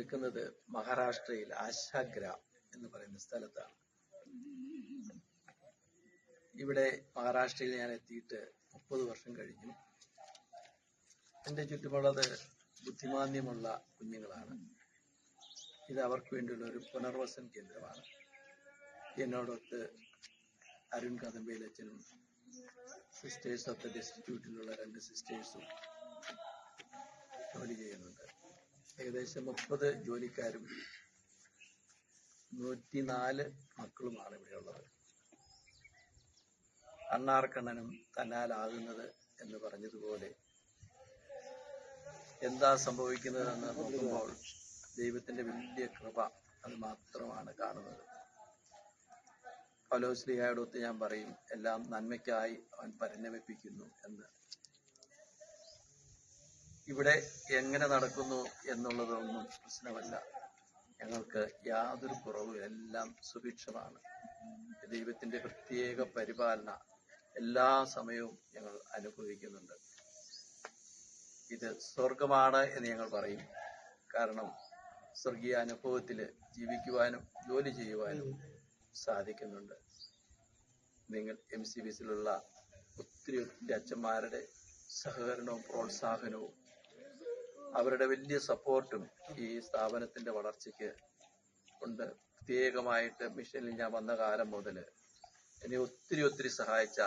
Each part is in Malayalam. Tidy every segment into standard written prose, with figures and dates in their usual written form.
നിൽക്കുന്നത് മഹാരാഷ്ട്രയിൽ ആശാഗ്രാം എന്ന് പറയുന്ന സ്ഥലത്താണ്. ഇവിടെ മഹാരാഷ്ട്രയിൽ ഞാൻ എത്തിയിട്ട് 30 വർഷം കഴിഞ്ഞു. എൻ്റെ ചുറ്റുമുള്ളത് ബുദ്ധിമാന്ദ്യമുള്ള കുഞ്ഞുങ്ങളാണ്. ഇത് അവർക്ക് വേണ്ടിയുള്ള ഒരു പുനർവസന കേന്ദ്രമാണ്. എന്നോടൊത്ത് അരുൺ കദംബേലച്ചനും സിസ്റ്റേഴ്സ് ഓഫ് ദ ഡെസ്റ്റിറ്റ്യൂട്ടിലുള്ള 2 സിസ്റ്റേഴ്സും ജോലി ചെയ്യുന്നുണ്ട്. ഏകദേശം 30 ജോലിക്കാരും 104 മക്കളുമാണ് ഇവിടെയുള്ളത്. അണ്ണാർക്കണ്ണനും തന്നാലാകുന്നത് എന്ന് പറഞ്ഞതുപോലെ എന്താ സംഭവിക്കുന്നതെന്ന് നോക്കുമ്പോൾ ദൈവത്തിന്റെ വലിയ കൃപ അത് മാത്രമാണ് കാണുന്നത്. പൗലോസ്ലീഹായോടൊത്ത് ഞാൻ പറയും, എല്ലാം നന്മയ്ക്കായി അവൻ പരിണമിപ്പിക്കുന്നു എന്ന്. ഇവിടെ എങ്ങനെ നടക്കുന്നു എന്നുള്ളതൊന്നും പ്രശ്നമല്ല. ഞങ്ങൾക്ക് യാതൊരു കുറവും, എല്ലാം സുഭിക്ഷമാണ്. ദൈവത്തിന്റെ പ്രത്യേക പരിപാലന എല്ലാ സമയവും ഞങ്ങൾ അനുഭവിക്കുന്നുണ്ട്. ഇത് സ്വർഗമാണ് എന്ന് ഞങ്ങൾ പറയും. കാരണം സ്വർഗീയ അനുഭവത്തിൽ ജീവിക്കുവാനും ജോലി ചെയ്യുവാനും സാധിക്കുന്നുണ്ട്. നിങ്ങൾ MCBCയിലുള്ള ഒത്തിരി അച്ഛന്മാരുടെ സഹകരണവും പ്രോത്സാഹനവും അവരുടെ വലിയ സപ്പോർട്ടും ഈ സ്ഥാപനത്തിന്റെ വളർച്ചയ്ക്ക് ഉണ്ട്. പ്രത്യേകമായിട്ട് മിഷനിൽ ഞാൻ വന്ന കാലം മുതൽ എന്നെ ഒത്തിരി സഹായിച്ച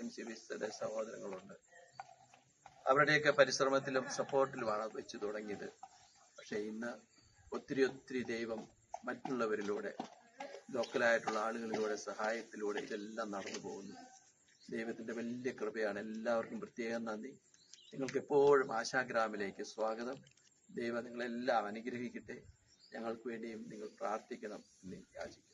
MCBCയുടെ സഹോദരങ്ങളുണ്ട്. അവരുടെയൊക്കെ പരിശ്രമത്തിലും സപ്പോർട്ടിലുമാണ് വെച്ച് തുടങ്ങിയത്. പക്ഷെ ഇന്ന് ഒത്തിരി ദൈവം മറ്റുള്ളവരിലൂടെ, ലോക്കലായിട്ടുള്ള ആളുകളിലൂടെ, സഹായത്തിലൂടെ ഇതെല്ലാം നടന്നു പോകുന്നു. ദൈവത്തിന്റെ വലിയ കൃപയാണ്. എല്ലാവർക്കും പ്രത്യേകം നന്ദി. നിങ്ങൾക്ക് എപ്പോഴും ആശാഗ്രാമിലേക്ക് സ്വാഗതം. ദൈവം നിങ്ങളെല്ലാം അനുഗ്രഹിക്കട്ടെ. ഞങ്ങൾക്ക് വേണ്ടിയും നിങ്ങൾ പ്രാർത്ഥിക്കണം എന്ന് യാചിക്കുന്നു.